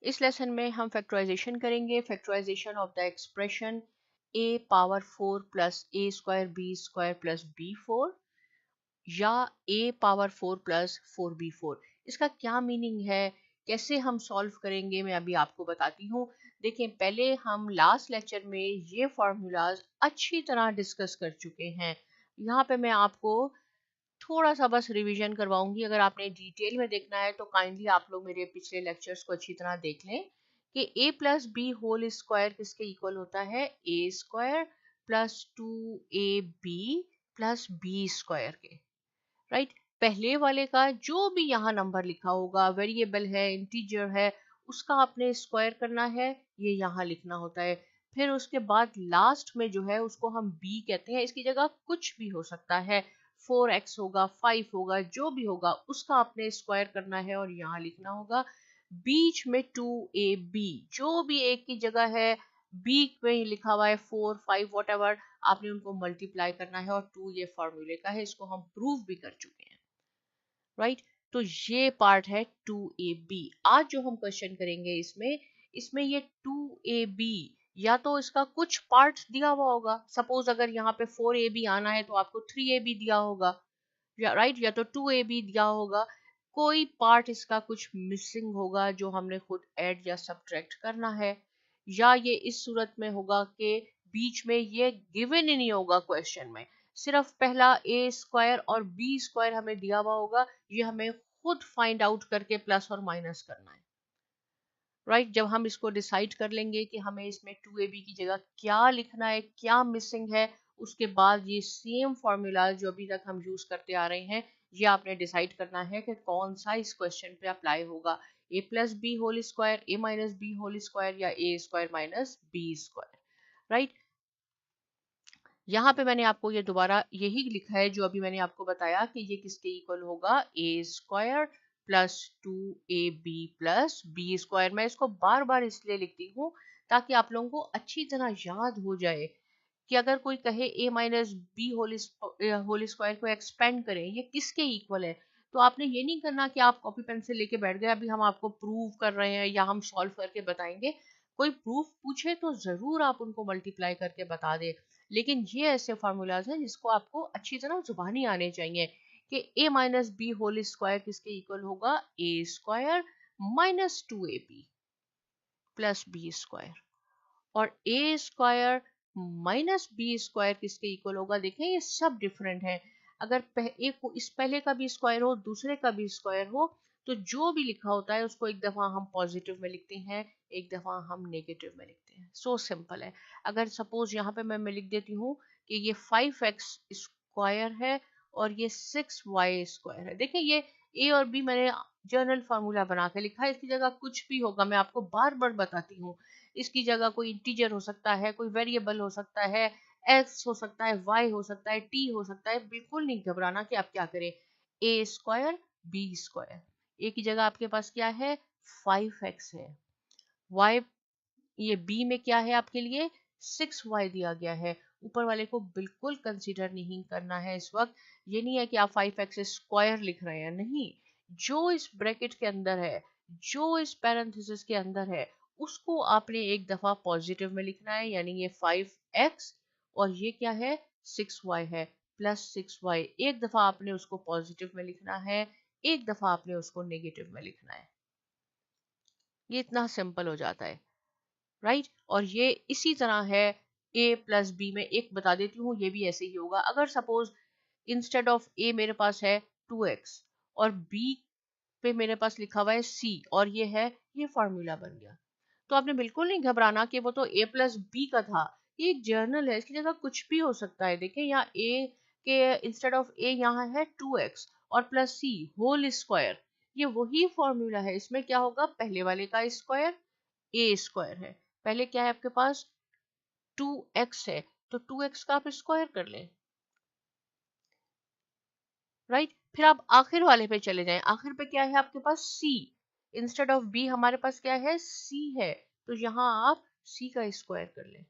इस लेसन में हम फैक्टराइजेशन करेंगे, factorization of the expression a power 4 plus a square b square plus b4 या a पावर 4 प्लस 4b4। इसका क्या मीनिंग है, कैसे हम सॉल्व करेंगे, मैं अभी आपको बताती हूँ। देखें, पहले हम लास्ट लेक्चर में ये फार्मूलाज अच्छी तरह डिस्कस कर चुके हैं। यहाँ पे मैं आपको थोड़ा सा बस रिवीजन करवाऊंगी। अगर आपने डिटेल में देखना है तो काइंडली आप लोग मेरे पिछले लेक्चर्स को अच्छी तरह देख लें कि a plus B whole square किसके इक्वल होता है, a square plus 2ab plus b square के। राइट, पहले वाले का जो भी यहाँ नंबर लिखा होगा, वेरिएबल है, इंटीजर है, उसका आपने स्क्वायर करना है, ये यहाँ लिखना होता है। फिर उसके बाद लास्ट में जो है उसको हम b कहते हैं, इसकी जगह कुछ भी हो सकता है, 4x होगा, 5 होगा, जो भी होगा उसका आपने स्क्वायर करना है और यहाँ लिखना होगा। बीच में 2ab, जो भी एक की जगह है बी में लिखा हुआ है 4 5 वॉट एवर, आपने उनको मल्टीप्लाई करना है और 2 ये फॉर्मूले का है, इसको हम प्रूव भी कर चुके हैं। राइट, तो ये पार्ट है 2ab। आज जो हम क्वेश्चन करेंगे इसमें ये 2ab या तो इसका कुछ पार्ट दिया हुआ होगा। सपोज अगर यहाँ पे 4ab आना है तो आपको 3ab दिया होगा, या राइट, या तो 2ab दिया होगा। कोई पार्ट इसका कुछ मिसिंग होगा जो हमने खुद ऐड या सब्ट्रैक्ट करना है, या ये इस सूरत में होगा कि बीच में ये गिवन ही नहीं होगा क्वेश्चन में, सिर्फ पहला a स्क्वायर और b स्क्वायर हमें दिया हुआ होगा, ये हमें खुद फाइंड आउट करके प्लस और माइनस करना है। राइट, जब हम इसको डिसाइड कर लेंगे कि हमें इसमें 2ab की जगह क्या लिखना है, क्या मिसिंग है, उसके बाद ये सेम फॉर्मूला जो अभी तक हम यूज करते आ रहे हैं, ये आपने डिसाइड करना है कि कौन सा इस क्वेश्चन पे अप्लाई होगा, a plus B whole square, a minus B whole square या a square minus B square. Right, यहाँ पे मैंने आपको ये दोबारा यही लिखा है जो अभी मैंने आपको बताया कि ये किसके इक्वल होगा, a square plus 2ab plus B square. मैं इसको बार बार इसलिए लिखती हूँ ताकि आप लोगों को अच्छी तरह याद हो जाए कि अगर कोई कहे a minus B whole square को एक्सपेंड करें, ये किसके इक्वल है, तो आपने ये नहीं करना कि आप कॉपी पेंसिल लेके बैठ गए, अभी हम आपको प्रूव कर रहे हैं या हम सॉल्व करके बताएंगे। कोई प्रूफ पूछे तो जरूर आप उनको मल्टीप्लाई करके बता दे, लेकिन ये ऐसे फार्मूलाज हैं जिसको आपको अच्छी तरह जुबानी आने चाहिए कि a minus B whole square किसके इक्वल होगा, a square minus 2ab plus B square, और a square minus B square किसके इक्वल होगा। देखें, ये सब डिफरेंट है। अगर एक इस पहले का भी स्क्वायर हो, दूसरे का भी स्क्वायर हो, तो जो भी लिखा होता है उसको एक दफा हम पॉजिटिव में लिखते हैं, एक दफा हम नेगेटिव में लिखते हैं। सो सिंपल है। अगर सपोज यहाँ पे मैं लिख देती हूँ कि ये 5x स्क्वायर है और ये 6y स्क्वायर है। देखिए, ये a और b मैंने जर्नल फार्मूला बना के लिखा है, इसकी जगह कुछ भी होगा, मैं आपको बार बार बताती हूँ। इसकी जगह कोई इंटीजर हो सकता है, कोई वेरिएबल हो सकता है, एक्स हो सकता है, वाई हो सकता है, टी हो सकता है। बिल्कुल नहीं घबराना कि आप क्या करें, ए स्क्वायर बी स्क्वायर, ए की जगह आपके पास क्या है, 5x है, वाई ये बी में क्या है आपके लिए, 6y दिया गया है। ऊपर वाले को बिल्कुल कंसीडर नहीं करना है इस वक्त। ये नहीं है कि आप 5x स्क्वायर लिख रहे हैं, नहीं, जो इस ब्रैकेट के अंदर है, जो इस पैरेंथेसिस के अंदर है, उसको आपने एक दफा पॉजिटिव में लिखना है, यानी ये 5x और ये क्या है, 6y है, प्लस 6y। एक दफा आपने उसको पॉजिटिव में लिखना है, एक दफा आपने उसको नेगेटिव में लिखना है। ये इतना सिंपल हो जाता है। राइट, और ये इसी तरह है a प्लस बी में। एक बता देती हूँ, ये भी ऐसे ही होगा। अगर सपोज इंस्टेड ऑफ a मेरे पास है 2x और b पे मेरे पास लिखा हुआ है c और ये है, ये फॉर्मूला बन गया। तो आपने बिल्कुल नहीं घबराना कि वो तो a प्लस बी का था, ये एक जर्नल है, इसकी जगह कुछ भी हो सकता है। देखिए, यहाँ a के इंस्टेड ऑफ a यहाँ है 2x और प्लस c होल स्क्वायर, ये वही फॉर्मूला है। इसमें क्या होगा, पहले वाले का स्क्वायर a स्क्वायर है, पहले क्या है आपके पास 2x है, तो 2x का आप स्क्वायर कर लें। राइट, फिर आप आखिर वाले पे चले जाएं। आखिर पे क्या है आपके पास, c, इंस्टेड ऑफ b हमारे पास क्या है, c है, तो यहाँ आप c का स्क्वायर कर लें।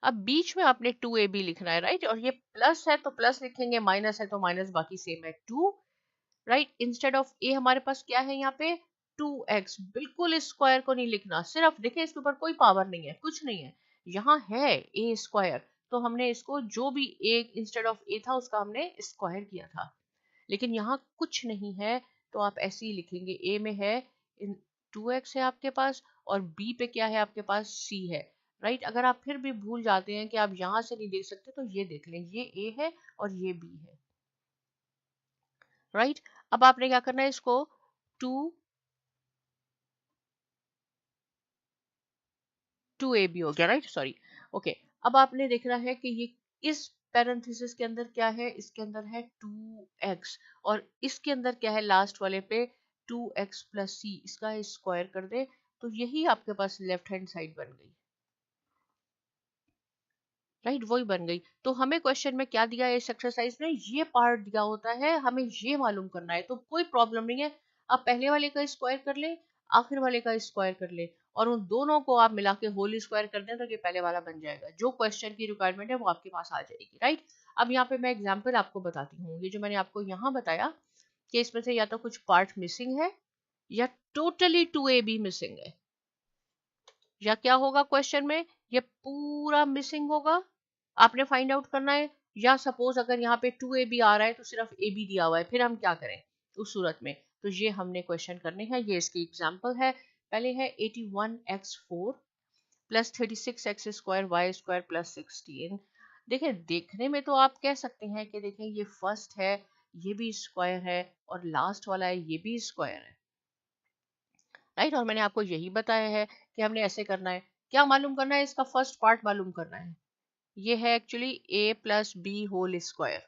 अब बीच में आपने 2ab लिखना है। राइट, और ये प्लस है तो प्लस लिखेंगे, माइनस है तो माइनस, बाकी सेम है 2। राइट, इंस्टेड ऑफ a हमारे पास क्या है यहाँ पे 2x, बिल्कुल स्क्वायर को नहीं लिखना, सिर्फ देखिए इसके ऊपर कोई पावर नहीं है, कुछ नहीं है, यहाँ है ए स्क्वायर, तो हमने इसको जो भी ए इंस्टेड ऑफ ए था उसका हमने स्क्वायर किया था, लेकिन यहाँ कुछ नहीं है तो आप ऐसे ही लिखेंगे, ए में है 2x है आपके पास और बी पे क्या है आपके पास, सी है, राइट। अगर आप फिर भी भूल जाते हैं कि आप यहाँ से नहीं देख सकते तो ये देख लें, ये ए है और ये बी है, राइट। अब आपने क्या करना है, इसको 2ab हो गया, राइट, सॉरी, ओके। अब आपने देखना है कि ये इस पैरेंथेसिस के अंदर क्या है, इसके अंदर है 2x और इसके अंदर क्या है लास्ट वाले पे 2x प्लस सी, इसका स्क्वायर कर दे तो यही आपके पास लेफ्ट हैंड साइड बन गई, राइट, वही बन गई। तो हमें क्वेश्चन में क्या दिया है इस एक्सरसाइज में, ये पार्ट दिया होता है, हमें ये मालूम करना है, तो कोई प्रॉब्लम नहीं है, आप पहले वाले का स्क्वायर कर ले, आखिर वाले का स्क्वायर कर ले और उन दोनों को आप मिला के होल स्क्वायर कर दें तो ये पहले वाला बन जाएगा, जो क्वेश्चन की रिक्वायरमेंट है वो आपके पास आ जाएगी, राइट। अब यहाँ पे मैं एग्जाम्पल आपको बताती हूँ, ये जो मैंने आपको यहाँ बताया कि इसमें से या तो कुछ पार्ट मिसिंग है या टोटली 2ab मिसिंग है, या क्या होगा क्वेश्चन में, ये पूरा मिसिंग होगा, आपने फाइंड आउट करना है, या सपोज अगर यहाँ पे 2ab आ रहा है तो सिर्फ ab दिया हुआ है, फिर हम क्या करें उस सूरत में, तो ये हमने क्वेश्चन करने हैं, ये इसकी एग्जांपल है। पहले है 81x4 plus 36x square Y square plus 16। देखिए देखने में तो आप कह सकते हैं कि देखें ये फर्स्ट है, ये भी स्क्वायर है और लास्ट वाला है ये भी स्क्वायर है, राइट। और मैंने आपको यही बताया है कि हमने ऐसे करना है, क्या मालूम करना है, इसका फर्स्ट पार्ट मालूम करना है, ये है actually a plus B whole square,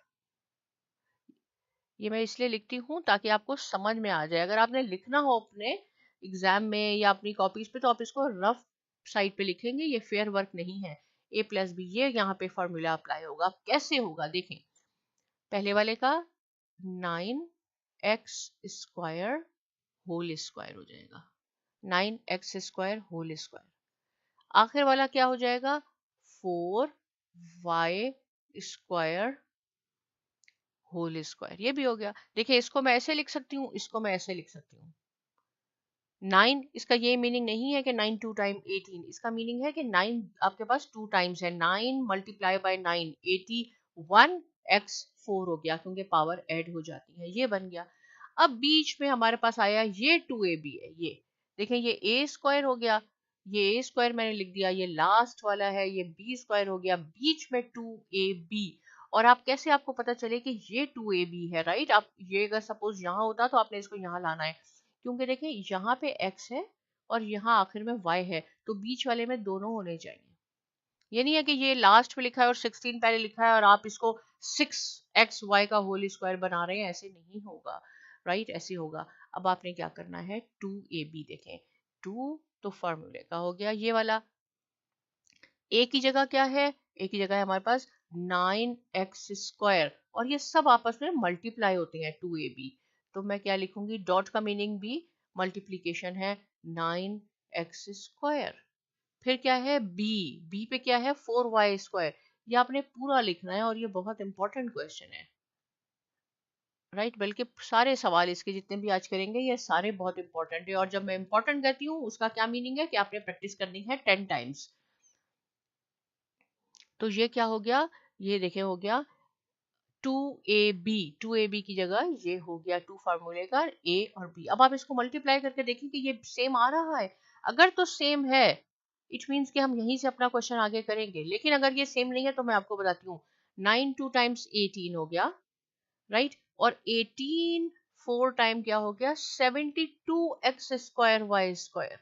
ये मैं इसलिए लिखती हूँ ताकि आपको समझ में आ जाए, अगर आपने लिखना हो अपने एग्जाम में या अपनी कॉपीज पे तो आप इसको रफ साइड पे लिखेंगे, ये फेयर वर्क नहीं है, a प्लस बी ये यहाँ पे फॉर्मूला अप्लाई होगा, कैसे होगा देखें, पहले वाले का 9x स्क्वायर होल स्क्वायर हो जाएगा, 9x स्क्वायर होल स्क्वायर, आखिर वाला क्या हो जाएगा 4y स्क्वायर होल स्क्वायर, ये भी हो गया। देखिए इसको मैं ऐसे लिख सकती हूँ, इसको मैं ऐसे लिख सकती हूँ, 9 इसका ये मीनिंग नहीं है कि 9 2 टाइम 18, इसका मीनिंग है कि 9 आपके पास 2 टाइम्स है, 9 मल्टीप्लाई बाय 9 81 x 4 हो गया क्योंकि पावर ऐड हो जाती है, ये बन गया। अब बीच में हमारे पास आया ये 2ab है, ये देखें ये a स्क्वायर हो गया, ये a स्क्वायर मैंने लिख दिया, ये लास्ट वाला है ये b स्क्वायर हो गया, बीच में 2ab, और आप कैसे आपको पता चले कि ये 2ab है, राइट। आप ये अगर सपोज यहाँ होता तो आपने इसको यहाँ लाना है, क्योंकि देखें यहाँ पे x है और यहाँ आखिर में y है, तो बीच वाले में दोनों होने चाहिए, ये नहीं है कि ये लास्ट में लिखा है और 16 पहले लिखा है और आप इसको 6xy का होल स्क्वायर बना रहे हैं, ऐसे नहीं होगा, राइट, ऐसे होगा। अब आपने क्या करना है 2ab, देखें 2 तो फॉर्मूले का हो गया ये वाला, a की जगह क्या है, a की जगह है हमारे पास 9x स्क्वायर और ये सब आपस में मल्टीप्लाई होते हैं 2ab, तो मैं क्या लिखूंगी, डॉट का मीनिंग भी मल्टीप्लीकेशन है, 9x स्क्वायर, फिर क्या है b, b पे क्या है 4y स्क्वायर, ये आपने पूरा लिखना है और ये बहुत इंपॉर्टेंट क्वेश्चन है, राइट, बल्कि सारे सवाल इसके जितने भी आज करेंगे ये सारे बहुत इंपॉर्टेंट है, और जब मैं इंपॉर्टेंट कहती हूँ उसका क्या मीनिंग है कि आपने प्रैक्टिस करनी है 10 टाइम्स। तो ये क्या हो गया, ये देखे हो गया 2ab की जगह ये हो गया 2 फार्मूले का a और b। अब आप इसको मल्टीप्लाई करके देखें कि ये सेम आ रहा है, अगर तो सेम है इट मीन्स कि हम यहीं से अपना क्वेश्चन आगे करेंगे, लेकिन अगर ये सेम नहीं है तो मैं आपको बताती हूँ 9 2 टाइम्स 18 हो गया, राइट, और 18 4 टाइम क्या हो गया 72x स्क्वायर वाई स्क्वायर,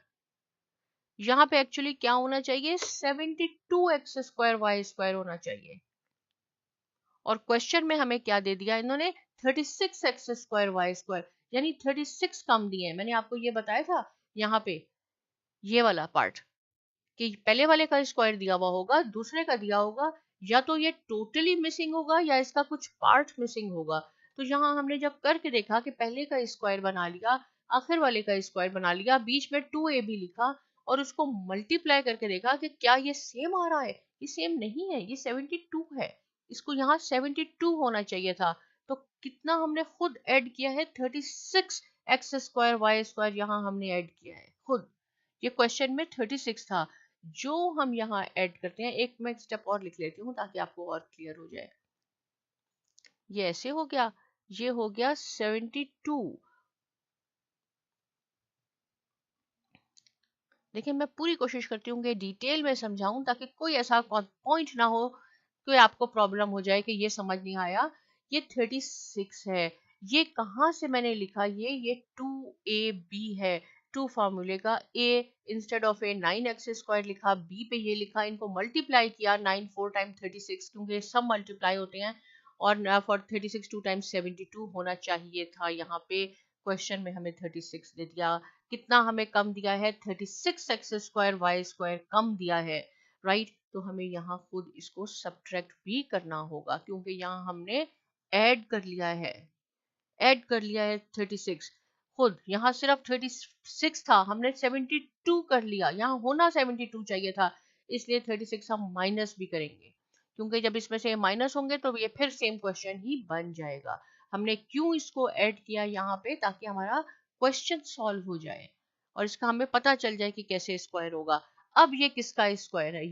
यहाँ पे एक्चुअली क्या होना चाहिए 72x स्क्वायर वाई स्क्वायर होना चाहिए, और क्वेश्चन में हमें क्या दे दिया इन्होंने 36x स्क्वायर वाई स्क्वायर, यानी 36 कम दिए हैं। मैंने आपको ये बताया था यहाँ पे ये वाला पार्ट कि पहले वाले का स्क्वायर दिया हुआ होगा, दूसरे का दिया होगा, या तो ये टोटली मिसिंग होगा या इसका कुछ पार्ट मिसिंग होगा। तो यहाँ हमने जब करके देखा कि पहले का स्क्वायर बना लिया, आखिर वाले का स्क्वायर बना लिया, बीच में 2ab लिखा और उसको मल्टीप्लाई करके देखा कि क्या ये सेम आ रहा है, ये सेम नहीं है, ये 72 है, इसको यहाँ 72 होना चाहिए था, तो कितना हमने खुद ऐड किया है 36 एक्स स्क्वायर वाई स्क्वायर यहाँ हमने ऐड किया है खुद। ये क्वेश्चन में 36 था, जो हम यहाँ ऐड करते हैं, एक मैं स्टेप और लिख लेती हूँ ताकि आपको और क्लियर हो जाए। ये ऐसे हो गया, ये हो गया 72। देखिए मैं पूरी कोशिश करती हूँ कि डिटेल में समझाऊं ताकि कोई ऐसा पॉइंट ना हो कि आपको प्रॉब्लम हो जाए कि ये समझ नहीं आया। ये 36 है, ये कहाँ से मैंने लिखा, ये 2ab है। टू फार्मूले का a instead of A 9x square लिखा, b पे ये लिखा, इनको मल्टीप्लाई किया 9 4 टाइम 36 क्योंकि सब मल्टीप्लाई होते हैं, और फॉर 36 2 टाइम 72 होना चाहिए था। यहाँ पे क्वेश्चन में हमें 36 दे दिया। कितना हमें कम दिया है, 36 एक्स स्क्वायर वाई स्क्वायर कम दिया है, राइट। तो हमें यहाँ खुद इसको सब्ट्रैक्ट भी करना होगा क्योंकि यहाँ हमने ऐड कर लिया है, 36 खुद। यहाँ सिर्फ 36 था, हमने 72 कर लिया, यहाँ होना 72 चाहिए था, इसलिए 36 हम माइनस भी करेंगे क्योंकि जब इसमें से माइनस होंगे तो ये फिर सेम क्वेश्चन ही बन जाएगा। हमने क्यों इसको ऐड किया यहाँ पे, ताकि हमारा क्वेश्चन सॉल्व हो जाए और इसका हमें पता चल जाए कि कैसे स्क्वायर होगा। अब ये किसका स्क्वायर है,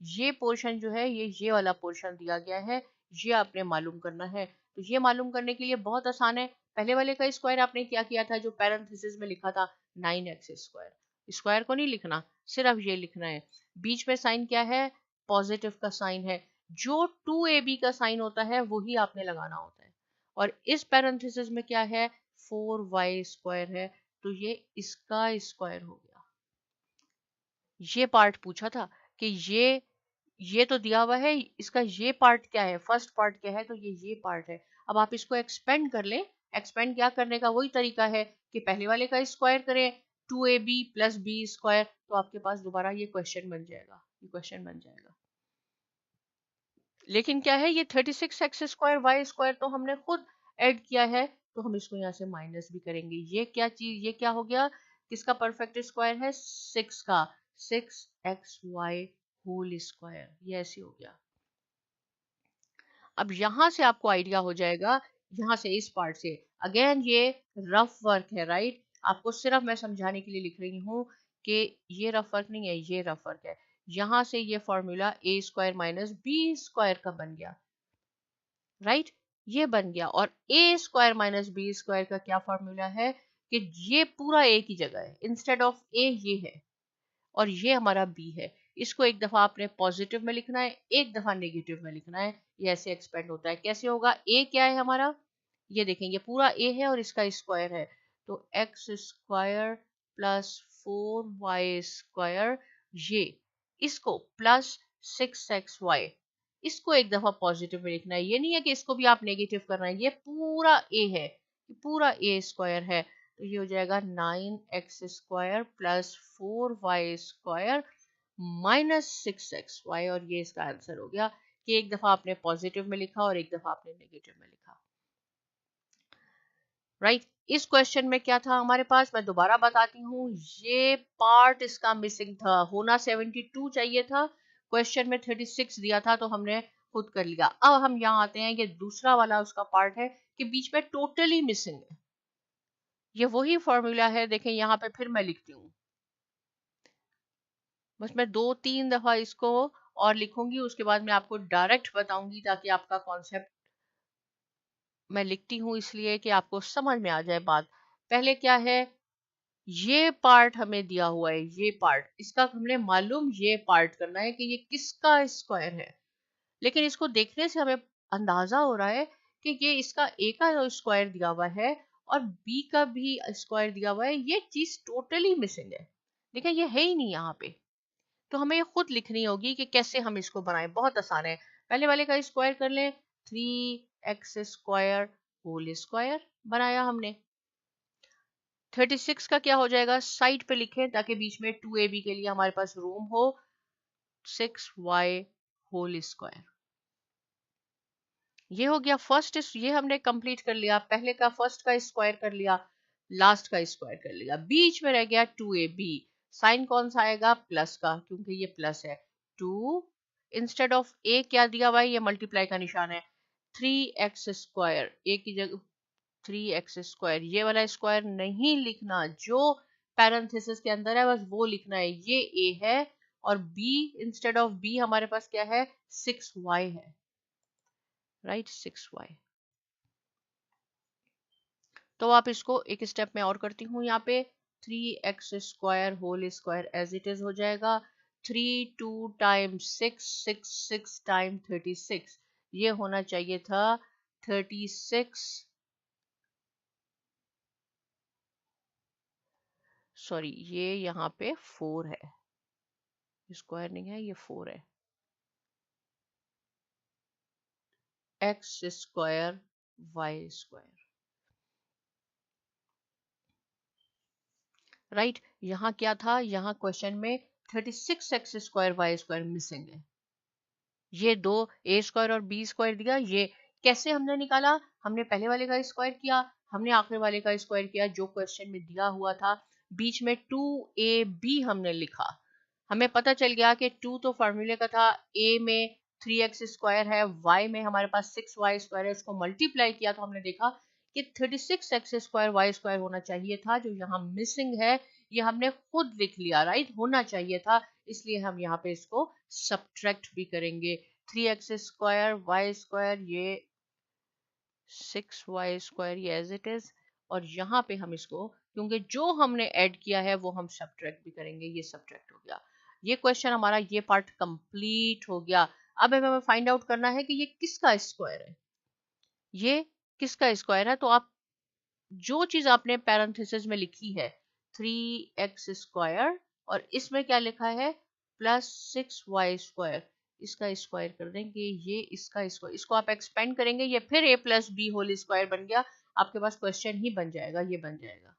ये पोर्शन जो है, ये वाला पोर्शन दिया गया है, ये आपने मालूम करना है। तो ये मालूम करने के लिए बहुत आसान है, पहले वाले का स्क्वायर आपने क्या किया था, जो पैरेंथेसिस में लिखा था 9x स्क्वायर, स्क्वायर को नहीं लिखना, सिर्फ ये लिखना है। बीच में साइन क्या है, पॉजिटिव का साइन है, जो 2ab का साइन होता है वही आपने लगाना होता है। और इस पैरेंथेसिस में क्या है, 4y स्क्वायर है, तो ये इसका स्क्वायर हो गया। ये पार्ट पूछा था कि ये तो दिया हुआ है, इसका ये पार्ट क्या है, फर्स्ट पार्ट क्या है, तो ये पार्ट है। अब आप इसको एक्सपेंड कर लें, एक्सपेंड क्या करने का वही तरीका है कि पहले वाले का स्क्वायर करें, 2ab प्लस बी स्क्वायर, तो आपके पास दोबारा ये क्वेश्चन बन जाएगा, ये क्वेश्चन बन जाएगा। लेकिन क्या है, ये 36 एक्स स्क्वायर वाई स्क्वायर तो हमने खुद ऐड किया है, तो हम इसको यहाँ से माइनस भी करेंगे। ये क्या चीज, ये क्या हो गया, किसका परफेक्ट स्क्वायर है, 6 का, 6xy होल स्क्वायर, ये ऐसे हो गया। अब यहां से आपको आइडिया हो जाएगा, यहाँ से इस पार्ट से, अगेन ये रफ वर्क है, राइट। आपको सिर्फ मैं समझाने के लिए लिख रही हूँ कि ये रफ वर्क नहीं है, ये रफ वर्क है। यहाँ से ये फॉर्मूला ए स्क्वायर माइनस बी स्क्वायर का बन गया, राइट, ये बन गया। और ए स्क्वायर माइनस बी स्क्वायर का क्या फॉर्मूला है कि ये पूरा ए की जगह है, इंस्टेड ऑफ ए ये है और ये हमारा बी है। इसको एक दफा आपने पॉजिटिव में लिखना है, एक दफा नेगेटिव में लिखना है, ये ऐसे एक्सपेंड होता है। कैसे होगा, ए क्या है हमारा, ये देखेंगे पूरा ए है और इसका स्क्वायर है, तो x square plus 4y square, ये इसको प्लस 6xy, इसको एक दफा पॉजिटिव में लिखना है। ये नहीं है कि इसको भी आप नेगेटिव करना है, ये पूरा ए है, पूरा ए स्क्वायर है, तो ये हो जाएगा 9x square plus 4y square minus 6xy, और ये इसका आंसर हो गया कि एक दफा आपने पॉजिटिव में लिखा और एक दफा आपने नेगेटिव में लिखा, राइट। इस क्वेश्चन में क्या था हमारे पास, मैं दोबारा बताती हूँ, ये पार्ट इसका मिसिंग था, होना 72 चाहिए था, क्वेश्चन में 36 दिया था, तो हमने खुद कर लिया। अब हम यहाँ आते हैं, ये दूसरा वाला उसका पार्ट है कि बीच में टोटली मिसिंग है। ये वही फॉर्मूला है, देखें यहाँ पे फिर मैं लिखती हूँ, बस मैं 2-3 दफा इसको और लिखूंगी, उसके बाद मैं आपको डायरेक्ट बताऊंगी ताकि आपका कॉन्सेप्ट, मैं लिखती हूँ इसलिए कि आपको समझ में आ जाए बात। पहले क्या है, ये पार्ट हमें दिया हुआ है, ये पार्ट, इसका हमने मालूम ये पार्ट करना है कि ये किसका स्क्वायर है। लेकिन इसको देखने से हमें अंदाजा हो रहा है कि ये इसका ए का स्क्वायर दिया हुआ है और बी का भी स्क्वायर दिया हुआ है, ये चीज टोटली मिसिंग है। देखिए ये है ही नहीं यहाँ पे, तो हमें ये खुद लिखनी होगी कि कैसे हम इसको बनाएं। बहुत आसान है, पहले वाले का स्क्वायर कर लें, 3x स्क्वायर होल स्क्वायर बनाया हमने। 36 का क्या हो जाएगा, साइड पे लिखें ताकि बीच में 2ab के लिए हमारे पास रूम हो, 6y होल स्क्वायर, ये हो गया फर्स्ट। ये हमने कंप्लीट कर लिया, पहले का फर्स्ट का स्क्वायर कर लिया, लास्ट का स्क्वायर कर लिया, बीच में रह गया 2ab, साइन कौन सा आएगा, प्लस का, क्योंकि ये प्लस है। 2 इंस्टेड ऑफ ए क्या दिया हुआ है, ये मल्टीप्लाई का निशान है, 3x स्क्वायर, ए की जगह 3x², ये वाला स्क्वायर नहीं लिखना, जो पैरेंथेसिस के अंदर है बस वो लिखना है। ये a है और b इंस्टेड ऑफ b हमारे पास क्या है, 6y है, राइट, 6y। तो आप इसको एक स्टेप में और करती हूँ, यहाँ पे 3x² whole square as it is हो जाएगा। 3 2 टाइम्स 6 6 6 टाइम 36, ये होना चाहिए था 36, सॉरी ये यहाँ पे 4 है, स्क्वायर नहीं है, ये 4 है। x² y², right. यहाँ क्या था, यहाँ क्वेश्चन में 36x² y² मिसिंग है। ये दो a² और b² दिया, ये कैसे हमने निकाला, हमने पहले वाले का स्क्वायर किया, हमने आखिरी वाले का स्क्वायर किया जो क्वेश्चन में दिया हुआ था, बीच में 2ab हमने लिखा, हमें पता चल गया कि 2 तो फॉर्मूले का था, a में 3x² है, y में हमारे पास 6y² है, उसको मल्टीप्लाई किया तो हमने देखा कि 36x² y² होना चाहिए था, जो यहाँ मिसिंग है ये हमने खुद लिख लिया, राइट, होना चाहिए था, इसलिए हम यहाँ पे इसको सब्ट्रैक्ट भी करेंगे। 3x² y², ये 6y² ये एज इट इज, और यहाँ पे हम इसको, क्योंकि जो हमने ऐड किया है वो हम सब्ट्रैक्ट भी करेंगे, ये सब्ट्रैक्ट हो गया। ये क्वेश्चन हमारा ये पार्ट कंप्लीट हो गया। अब हमें फाइंड आउट करना है कि ये किसका स्क्वायर है, ये किसका स्क्वायर है। तो आप जो चीज आपने पैरेंथेसिस में लिखी है 3x² और इसमें क्या लिखा है +6y², इसका स्क्वायर कर देंगे, ये इसका स्क्वायर, इसको आप एक्सपेंड करेंगे, ये फिर a+b होल स्क्वायर बन गया, आपके पास क्वेश्चन ही बन जाएगा, ये बन जाएगा,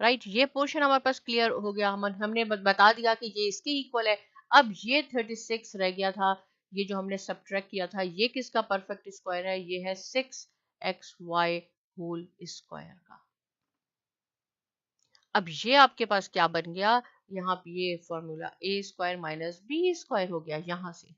राइट। ये पोर्शन हमारे पास क्लियर हो गया, हमने बता दिया कि ये इसके इक्वल है। अब ये 36 रह गया था, ये जो हमने सब्ट्रैक्ट किया था, ये किसका परफेक्ट स्क्वायर है, ये है 6xy होल स्क्वायर का। अब ये आपके पास क्या बन गया, यहाँ पे ये फॉर्मूला a² - b² हो गया। यहाँ से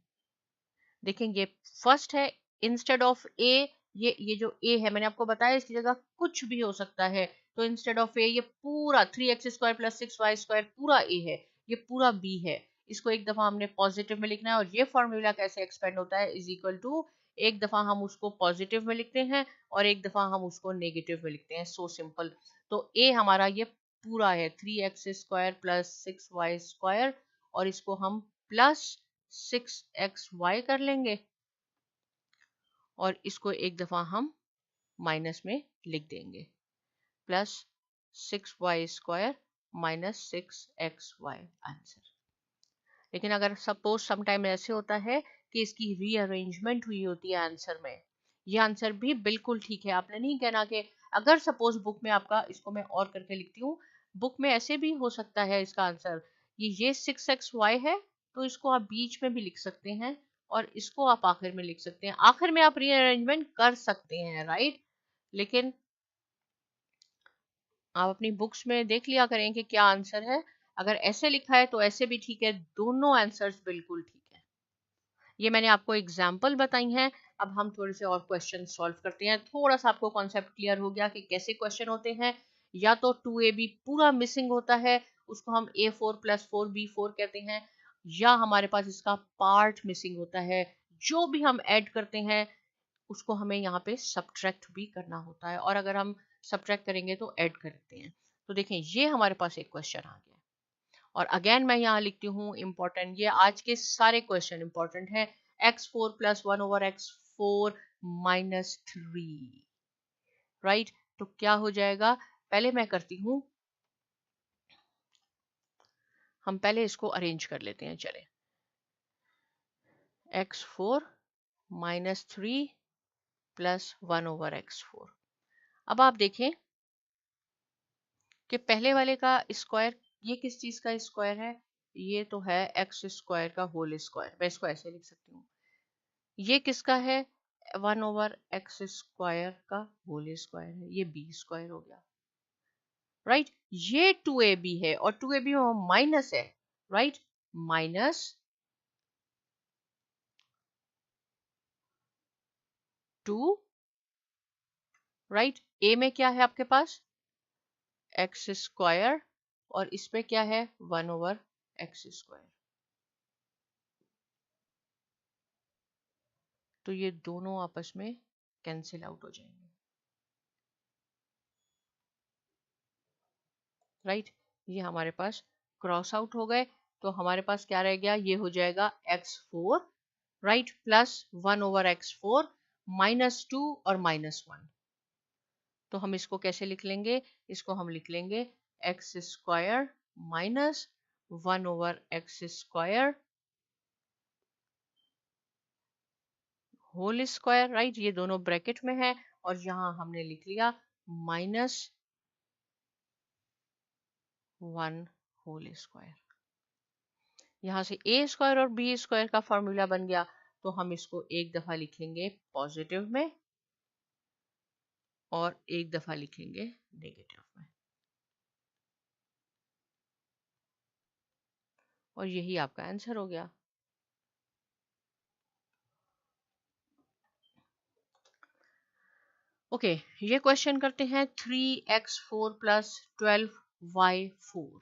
देखेंगे फर्स्ट है इंस्टेड ऑफ a, ये जो a है मैंने आपको बताया इसकी जगह कुछ भी हो सकता है, तो इंस्टेड ऑफ a ये पूरा 3x² + 6y² पूरा a है, ये पूरा b है, इसको एक दफा हमने पॉजिटिव में लिखना है। और ये फॉर्मूला कैसे एक्सपेंड होता है, इज इक्वल टू, एक दफा हम उसको पॉजिटिव में लिखते हैं और एक दफा हम उसको नेगेटिव में लिखते हैं, सो सिंपल। तो a हमारा ये पूरा है 3x² + 6y², और इसको हम प्लस 6xy कर लेंगे और इसको एक दफा हम माइनस में लिख देंगे, +6y² - 6xy आंसर। लेकिन अगर सपोज समटाइम ऐसे होता है कि इसकी रीअरेंजमेंट हुई होती है आंसर में, ये आंसर भी बिल्कुल ठीक है, आपने नहीं कहना कि, अगर सपोज बुक में आपका, इसको मैं और करके लिखती हूँ, बुक में ऐसे भी हो सकता है इसका आंसर, ये 6xy है तो इसको आप बीच में भी लिख सकते हैं और इसको आप आखिर में लिख सकते हैं, आखिर में आप रीअरेंजमेंट कर सकते हैं, राइट। लेकिन आप अपनी बुक्स में देख लिया करें कि क्या आंसर है, अगर ऐसे लिखा है तो ऐसे भी ठीक है, दोनों आंसर्स बिल्कुल ठीक है। ये मैंने आपको एग्जाम्पल बताई हैं। अब हम थोड़े से और क्वेश्चन सॉल्व करते हैं, थोड़ा सा आपको कॉन्सेप्ट क्लियर हो गया कि कैसे क्वेश्चन होते हैं। या तो 2ab पूरा मिसिंग होता है, उसको हम a4 + 4b4 कहते हैं, या हमारे पास इसका पार्ट मिसिंग होता है, जो भी हम ऐड करते हैं उसको हमें यहाँ पे सब्ट्रैक्ट भी करना होता है, और अगर हम सब्ट्रैक्ट करेंगे तो ऐड करते हैं। तो देखें ये हमारे पास एक क्वेश्चन आ गया, और अगेन मैं यहाँ लिखती हूँ इम्पोर्टेंट, ये आज के सारे क्वेश्चन इंपॉर्टेंट है, x4 + 1/x4 - 3, राइट। तो क्या हो जाएगा, पहले मैं करती हूँ, हम पहले इसको अरेंज कर लेते हैं, चले, x4 - 3 + 1/x4। अब आप देखें कि पहले वाले का स्क्वायर, ये किस चीज का स्क्वायर है, ये तो है x² का होल स्क्वायर, मैं इसको ऐसे लिख सकती हूँ। ये किसका है, 1/x² का होल स्क्वायर है, ये b² हो गया, राइट। ये 2ab है और 2ab में माइनस है, राइट, -2 राइट। ए में क्या है आपके पास एक्स स्क्वायर और इसमें क्या है 1/x²। तो ये दोनों आपस में कैंसिल आउट हो जाएंगे, राइट। ये हमारे पास क्रॉस आउट हो गए। तो हमारे पास क्या रह गया, ये हो जाएगा x4, राइट, प्लस 1/x4 -2 और -1। तो हम इसको कैसे लिख लेंगे, इसको हम लिख लेंगे x² minus 1/x² whole square, right. ये दोनों ब्रैकेट में है और यहाँ हमने लिख लिया -1 होल स्क्वायर। यहाँ से a² और b² का फॉर्मूला बन गया। तो हम इसको एक दफा लिखेंगे पॉजिटिव में और एक दफा लिखेंगे नेगेटिव में, और यही आपका आंसर हो गया। ओके, ये क्वेश्चन करते हैं 3x4 + 12y4।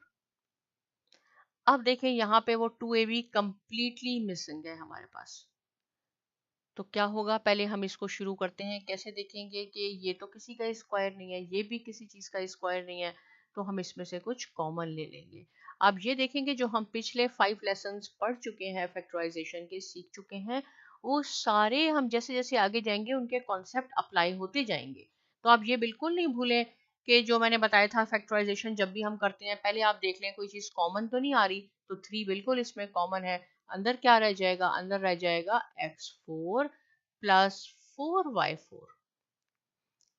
अब देखें यहाँ पे वो 2ab कंप्लीटली मिसिंग है हमारे पास। तो क्या होगा, पहले हम इसको शुरू करते हैं। कैसे देखेंगे कि ये तो किसी का स्क्वायर नहीं है, ये भी किसी चीज का स्क्वायर नहीं है, तो हम इसमें से कुछ कॉमन ले लेंगे। अब ये देखेंगे जो हम पिछले 5 लेसन्स पढ़ चुके हैं, फैक्टराइजेशन के सीख चुके हैं, वो सारे हम जैसे जैसे आगे जाएंगे उनके कॉन्सेप्ट अप्लाई होते जाएंगे। तो आप ये बिल्कुल नहीं भूलें कि जो मैंने बताया था, फैक्टराइजेशन जब भी हम करते हैं पहले आप देख लें कोई चीज कॉमन तो नहीं आ रही। तो 3 बिल्कुल इसमें कॉमन है। अंदर क्या रह जाएगा, अंदर रह जाएगा x4 + 4y4।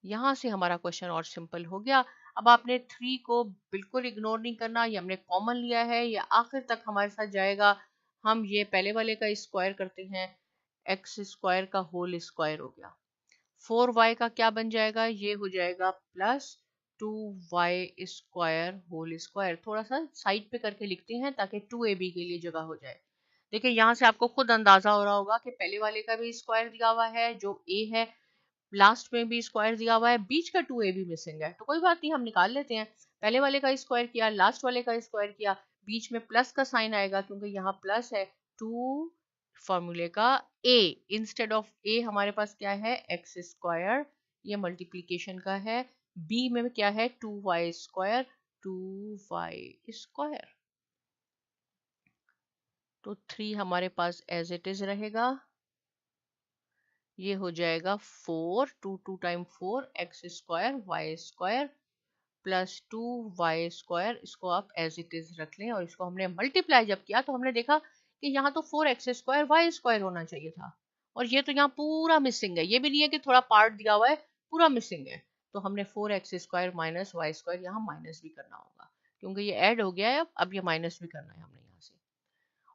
यहां से हमारा क्वेश्चन और सिंपल हो गया। अब आपने 3 को बिल्कुल इग्नोर नहीं करना, ये हमने कॉमन लिया है, ये आखिर तक हमारे साथ जाएगा। हम ये पहले वाले का स्क्वायर करते हैं, x² का होल स्क्वायर हो गया। 4y का क्या बन जाएगा, ये हो जाएगा +2y² होल स्क्वायर। थोड़ा सा साइड पे करके लिखते हैं ताकि 2ab के लिए जगह हो जाए। देखिए यहाँ से आपको खुद अंदाजा हो रहा होगा कि पहले वाले का भी स्क्वायर दिया हुआ है जो a है, लास्ट में भी स्क्वायर दिया हुआ है, बीच का 2ab मिसिंग है। तो कोई बात नहीं, हम निकाल लेते हैं। पहले वाले का स्क्वायर किया, लास्ट वाले का स्क्वायर किया, बीच में प्लस का साइन आएगा क्योंकि यहाँ प्लस है। 2 फॉर्मूले का a इंस्टेड ऑफ a हमारे पास क्या है x², ये मल्टीप्लीकेशन का है। b में क्या है 2y², 2y²। तो 3 हमारे पास एज इट इज रहेगा। ये हो जाएगा 4, 2 time 4 x² y² plus 2y²। इसको आप एज इट इज रख लें और इसको हमने मल्टीप्लाई जब किया तो हमने देखा कि यहाँ तो 4x² y² होना चाहिए था, और ये तो यहाँ पूरा मिसिंग है। ये भी नहीं है कि थोड़ा पार्ट दिया हुआ है, पूरा मिसिंग है। तो हमने 4x² माइनस y² यहाँ माइनस भी करना होगा क्योंकि ये ऐड हो गया है। अब ये माइनस भी करना है हमने यहाँ से,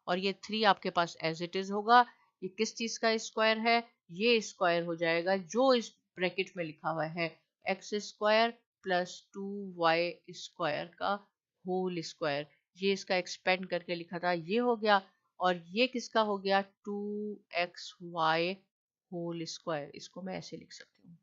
और ये 3 आपके पास एज इट इज होगा। ये किस चीज का स्क्वायर है, ये स्क्वायर हो जाएगा जो इस ब्रैकेट में लिखा हुआ है x² + 2y² का होल स्क्वायर। ये इसका एक्सपेंड करके लिखा था, ये हो गया। और ये किसका हो गया 2xy होल स्क्वायर। इसको मैं ऐसे लिख सकती हूँ।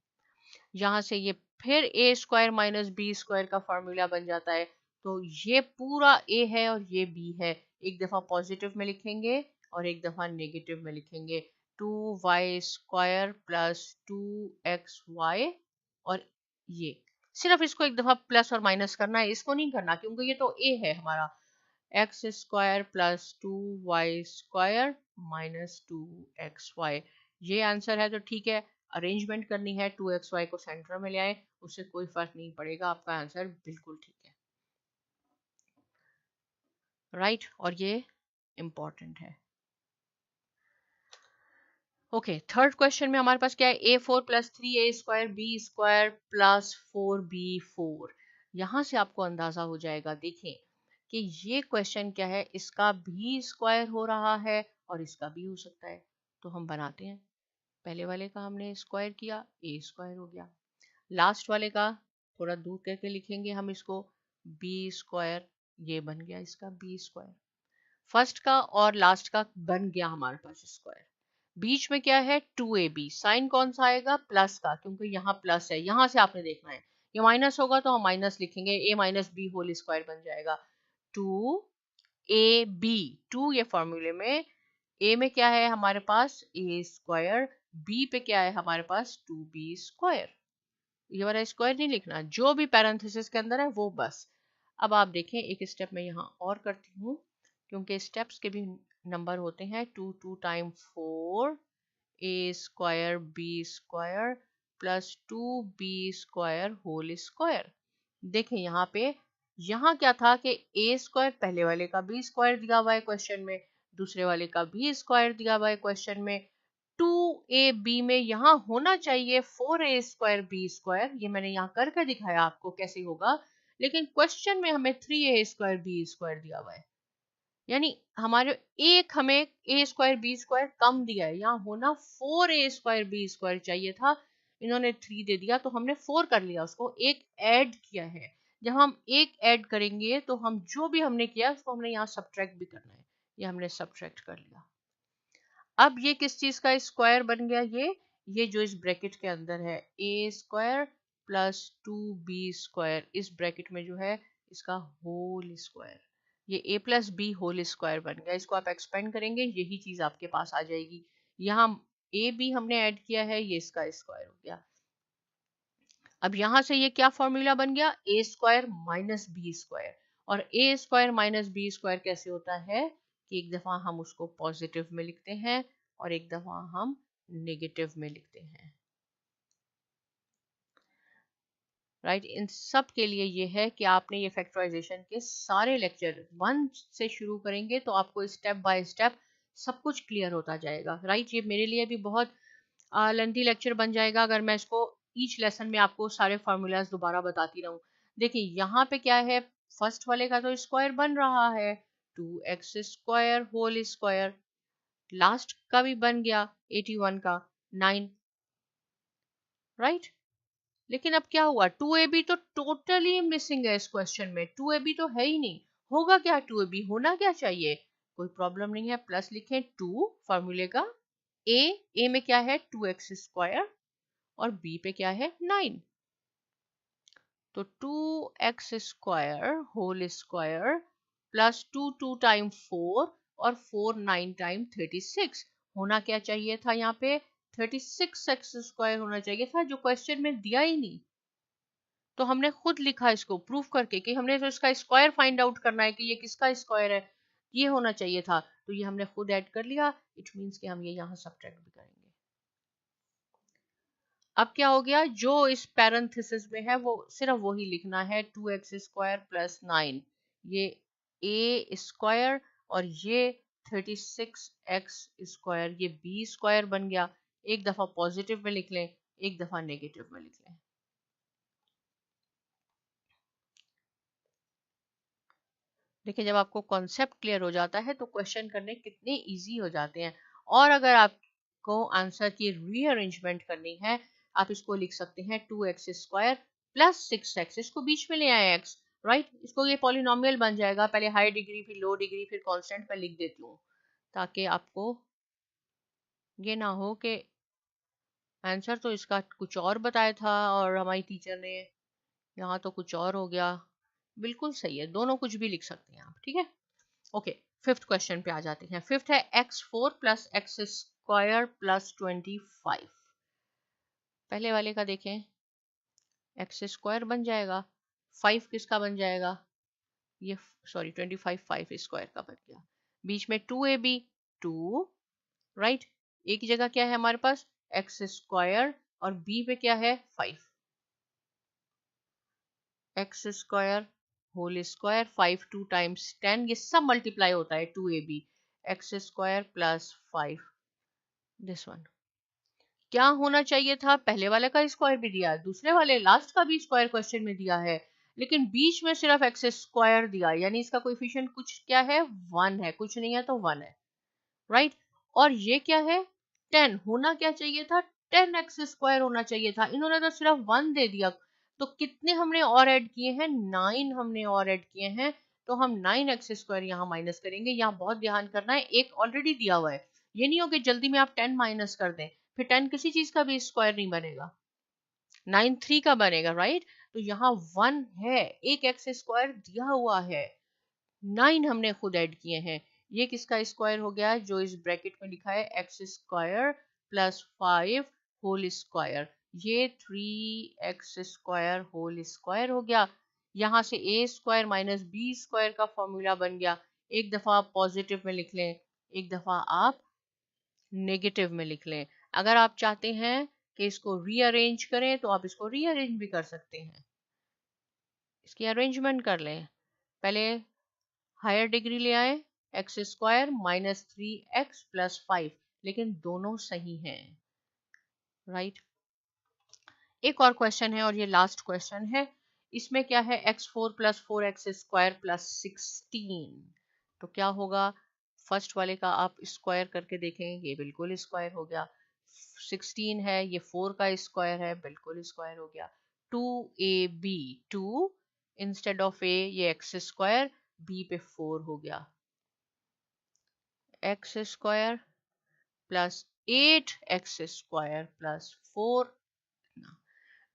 यहाँ से ये फिर a² माइनस b² का फॉर्मूला बन जाता है। तो ये पूरा a है और ये b है। एक दफा पॉजिटिव में लिखेंगे और एक दफा नेगेटिव में लिखेंगे। 2y² + 2xy, और ये सिर्फ इसको एक दफा प्लस और माइनस करना है, इसको नहीं करना क्योंकि ये तो a है हमारा। x² + 2y² - 2xy, ये आंसर है। तो ठीक है, अरेंजमेंट करनी है, 2xy को सेंटर में ले आए, उससे कोई फर्क नहीं पड़ेगा, आपका आंसर बिल्कुल ठीक है, राइट। और ये इंपॉर्टेंट है। ओके, थर्ड क्वेश्चन में हमारे पास क्या है, a4 + 3a² b² + 4b4। यहां से आपको अंदाजा हो जाएगा, देखें कि ये क्वेश्चन क्या है, इसका भी स्क्वायर हो रहा है और इसका भी हो सकता है। तो हम बनाते हैं, पहले वाले का हमने स्क्वायर किया, a² हो गया। लास्ट वाले का थोड़ा दूर करके लिखेंगे हम इसको, b², ये बन गया इसका b²। फर्स्ट का और लास्ट का बन गया हमारे पास स्क्वायर। बीच में क्या है 2ab, साइन कौन सा आएगा प्लस का, क्योंकि यहाँ प्लस है, यहाँ से आपने देखना है, ये माइनस होगा तो हम माइनस लिखेंगे, a minus B whole square बन जाएगा 2ab। 2 ये फॉर्मूले में a में क्या है हमारे पास a स्क्वायर, b पे क्या है हमारे पास 2b स्क्वायर। ये वाला स्क्वायर नहीं लिखना, जो भी पैरेंथेसिस के अंदर है वो बस। अब आप देखें एक स्टेप मैं यहाँ और करती हूँ, क्योंकि स्टेप्स के भी नंबर होते हैं, 2 2 time 4 a square b square plus 2b square whole square. देखें यहाँ पे, यहाँ क्या था कि a स्क्वायर पहले वाले का b स्क्वायर दिया हुआ है क्वेश्चन में, दूसरे वाले का b स्क्वायर दिया हुआ है क्वेश्चन में, 2ab में यहाँ होना चाहिए 4a स्क्वायर b स्क्वायर, ये मैंने यहाँ करके दिखाया आपको कैसे होगा, लेकिन क्वेश्चन में हमें 3a स्क्वायर b स्क्वायर दिया हुआ है, यानी हमारे एक हमें a स्क्वायर b स्क्वायर कम दिया है, यहाँ होना 4a स्क्वायर b स्क्वायर चाहिए था, इन्होंने 3 दे दिया तो हमने 4 कर लिया, उसको एक ऐड किया है। जब हम एक ऐड करेंगे तो हम जो भी हमने किया उसको हमने यहाँ सब्ट्रैक्ट भी करना है, ये हमने सब्ट्रैक्ट कर लिया। अब ये किस चीज का स्क्वायर बन गया, ये जो इस ब्रैकेट के अंदर है a square plus 2b square, इस ब्रैकेट में जो है इसका होल स्क्वायर, ये a plus B whole square बन गया। इसको आप एक्सपेंड करेंगे यही चीज आपके पास आ जाएगी, यहाँ a b हमने ऐड किया है, ये इसका स्क्वायर हो गया। अब यहां से ये क्या फॉर्मूला बन गया, a square minus B square, और a square minus B square कैसे होता है कि एक दफा हम उसको पॉजिटिव में लिखते हैं और एक दफा हम नेगेटिव में लिखते हैं, राइट। इन सब के लिए ये है कि आपने ये फैक्टराइजेशन के सारे लेक्चर 1 से शुरू करेंगे तो आपको स्टेप बाय स्टेप सब कुछ क्लियर होता जाएगा, राइट। ये मेरे लिए भी बहुत लेंथी लेक्चर बन जाएगा अगर मैं इसको ईच लेसन में आपको सारे फार्मूलाज दोबारा बताती रहूं। देखिए यहाँ पे क्या है, फर्स्ट वाले का तो स्क्वायर बन रहा है 2x square whole square, last का भी बन गया 81 का 9, राइट। लेकिन अब क्या हुआ, 2ab तो टोटली मिसिंग है इस क्वेश्चन में, 2ab तो है ही नहीं, होगा क्या 2ab, होना क्या चाहिए, कोई प्रॉब्लम नहीं है, प्लस लिखें 2 फार्मूले का, a में क्या है 2x स्क्वायर और b पे क्या है 9, तो 2x square whole square plus 2 time 4 और 4 9 टाइम 36, होना क्या चाहिए था यहाँ पे 36x स्क्वायर होना चाहिए था, जो क्वेश्चन में दिया ही नहीं, तो हमने खुद लिखा इसको प्रूफ करके कि हमने तो इसका स्क्वायर फाइंड आउट करना है कि ये किसका स्क्वायर है, ये होना चाहिए था, तो ये हमने खुद ऐड कर लिया, इट मींस कि हम ये यहाँ सब्ट्रैक्ट भी करेंगे। अब क्या हो गया, जो इस पैरेंथेसिस में है वो सिर्फ वही लिखना है 2x स्क्वायर प्लस 9, ये a स्क्वायर और ये 36x स्क्वायर, ये b स्क्वायर बन गया, एक दफा पॉजिटिव में लिख लें एक दफा नेगेटिव में लिख लें। देखिए जब आपको कॉन्सेप्ट क्लियर हो जाता है तो क्वेश्चन करने कितने इजी हो जाते हैं, और अगर आपको आंसर की रीअरेंजमेंट करनी है आप इसको लिख सकते हैं 2x स्क्वायर प्लस 6x, इसको बीच में ले आए x, राइट, इसको ये पॉलिनोमियल बन जाएगा, पहले हाई डिग्री फिर लो डिग्री फिर कांस्टेंट पर लिख देती हूँ ताकि आपको ये ना हो कि आंसर तो इसका कुछ और बताया था और हमारी टीचर ने यहाँ तो कुछ और हो गया। बिल्कुल सही है, दोनों कुछ भी लिख सकते हैं आप, ठीक है। ओके, फिफ्थ क्वेश्चन पे आ जाते हैं। फिफ्थ है x4 plus x square plus 25। पहले वाले का देखें, एक्स स्क्वायर बन जाएगा, 5 किसका बन जाएगा, ये सॉरी 25 5 स्क्वायर का बन गया, बीच में 2ab 2, राइट, एक ही जगह क्या है हमारे पास एक्स स्क्वायर और b पे क्या है 5, X square whole square 5 2 times 10, ये सब मल्टीप्लाई होता है 2ab X square plus 5, this one. क्या होना चाहिए था, पहले वाले का स्क्वायर भी दिया है, दूसरे वाले लास्ट का भी स्क्वायर क्वेश्चन में दिया है, लेकिन बीच में सिर्फ एक्स स्क्वायर दिया, यानी इसका कोएफिशिएंट कुछ क्या है 1 है, कुछ नहीं है तो 1 है, राइट। और ये क्या है 10, होना क्या चाहिए था 10x स्क्वायर होना चाहिए था, इन्होंने तो सिर्फ 1 दे दिया, तो कितने हमने और ऐड किए हैं 9 हमने और ऐड किए हैं, तो हम 9x स्क्वायर यहाँ माइनस करेंगे, यहाँ बहुत ध्यान करना है, एक ऑलरेडी दिया हुआ है, ये नहीं हो कि जल्दी में आप 10 माइनस कर दें, फिर 10 किसी चीज का भी स्क्वायर नहीं बनेगा, 9 3 का बनेगा, राइट। तो यहाँ 1 है, एक एक्स स्क्वायर दिया हुआ है, 9 हमने खुद ऐड किए हैं, ये किसका स्क्वायर हो गया जो इस ब्रैकेट में लिखा है X square plus 5 whole square, ये 3x स्क्वायर होल स्क्वायर हो गया। यहाँ से a square minus B square का फॉर्मूला बन गया, एक दफा आप पॉजिटिव में लिख लें, एक दफा आप नेगेटिव में लिख लें। अगर आप चाहते हैं कि इसको रीअरेंज करें तो आप इसको रीअरेंज भी कर सकते हैं, इसकी अरेंजमेंट कर लें। पहले हायर डिग्री ले आए, x square minus 3x plus 5, लेकिन दोनों सही हैं, राइट। एक और क्वेश्चन है और ये लास्ट क्वेश्चन है, इसमें क्या है x4 plus 4x square plus 16, तो क्या होगा, फर्स्ट वाले का आप स्क्वायर करके देखें, ये बिल्कुल स्क्वायर हो गया, 16 है ये 4 का स्क्वायर है, बिल्कुल स्क्वायर हो गया, 2ab 2 इंस्टेड ऑफ a ये एक्स स्क्वायर, b पे 4 हो गया, x square plus 8x square plus 4।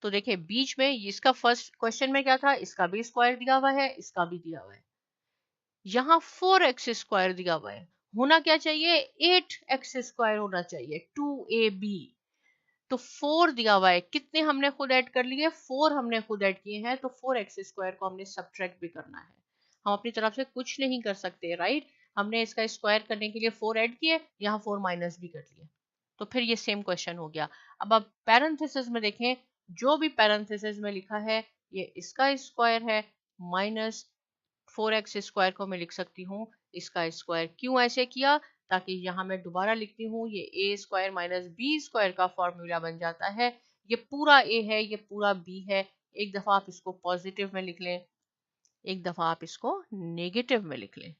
तो देखिए बीच में इसका फर्स्ट क्वेश्चन में क्या था, इसका भी स्क्वायर दिया हुआ है, इसका भी दिया हुआ है, यहाँ 4x स्क्वायर दिया हुआ है, होना क्या चाहिए 8x स्क्वायर होना चाहिए, 2ab, तो 4 दिया हुआ है, कितने हमने खुद ऐड कर लिए, 4 हमने खुद ऐड किए हैं, तो 4x स्क्वायर को हमने सब्ट्रैक्ट भी करना है, हम अपनी तरफ से कुछ नहीं कर सकते, राइट। हमने इसका स्क्वायर करने के लिए 4 ऐड किए, यहाँ 4 माइनस भी कर लिए, तो फिर ये सेम क्वेश्चन हो गया। अब आप पैरेंथेसिस में देखें, जो भी पैरेंथेसिस में लिखा है ये इसका स्क्वायर है, माइनस 4x स्क्वायर को मैं लिख सकती हूँ इसका स्क्वायर, क्यों ऐसे किया, ताकि यहाँ मैं दोबारा लिखती हूँ ये ए स्क्वायर माइनस बी स्क्वायर का फॉर्मूला बन जाता है, ये पूरा ए है ये पूरा बी है, एक दफा आप इसको पॉजिटिव में लिख लें, एक दफा आप इसको नेगेटिव में लिख लें,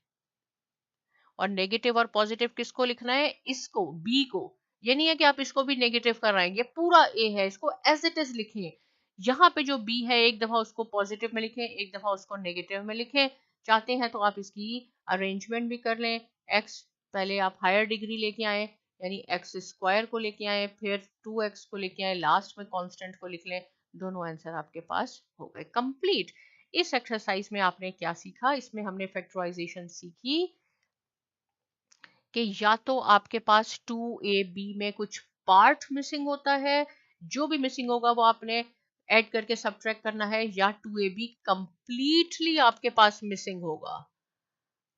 और नेगेटिव और पॉजिटिव किसको लिखना है, इसको बी को, ये नहीं है कि आप इसको भी नेगेटिव कर रहे हैं, ये पूरा ए है, इसको एज इट इज लिखें, यहाँ पे जो बी है एक दफा उसको पॉजिटिव में लिखें, एक दफा उसको नेगेटिव में लिखें, चाहते हैं तो आप इसकी अरेंजमेंट भी कर लें, एक्स पहले आप हायर डिग्री लेके आए, यानी एक्स स्क्वायर को लेके आए, फिर 2x को लेके आए, लास्ट में कांस्टेंट को लिख लें, दोनों आंसर आपके पास हो गए कंप्लीट। इस एक्सरसाइज में आपने क्या सीखा, इसमें हमने फैक्टराइजेशन सीखी कि या तो आपके पास 2ab में कुछ पार्ट मिसिंग होता है, जो भी मिसिंग होगा वो आपने ऐड करके सब्ट्रैक्ट करना है, या 2ab कंप्लीटली आपके पास मिसिंग होगा,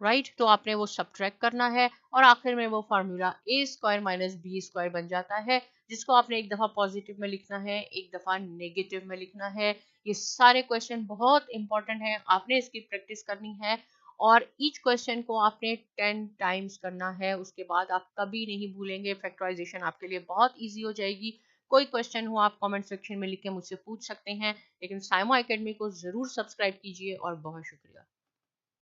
राइट, तो आपने वो सब्ट्रैक्ट करना है, और आखिर में वो फार्मूला ए स्क्वायर माइनस बी स्क्वायर बन जाता है, जिसको आपने एक दफा पॉजिटिव में लिखना है, एक दफा नेगेटिव में लिखना है। ये सारे क्वेश्चन बहुत इंपॉर्टेंट हैं, आपने इसकी प्रैक्टिस करनी है, और ईच क्वेश्चन को आपने 10 टाइम्स करना है, उसके बाद आप कभी नहीं भूलेंगे, फैक्टराइजेशन आपके लिए बहुत ईजी हो जाएगी। कोई क्वेश्चन हो आप कमेंट सेक्शन में लिख के मुझसे पूछ सकते हैं, लेकिन साइमो एकेडमी को जरूर सब्सक्राइब कीजिए, और बहुत शुक्रिया।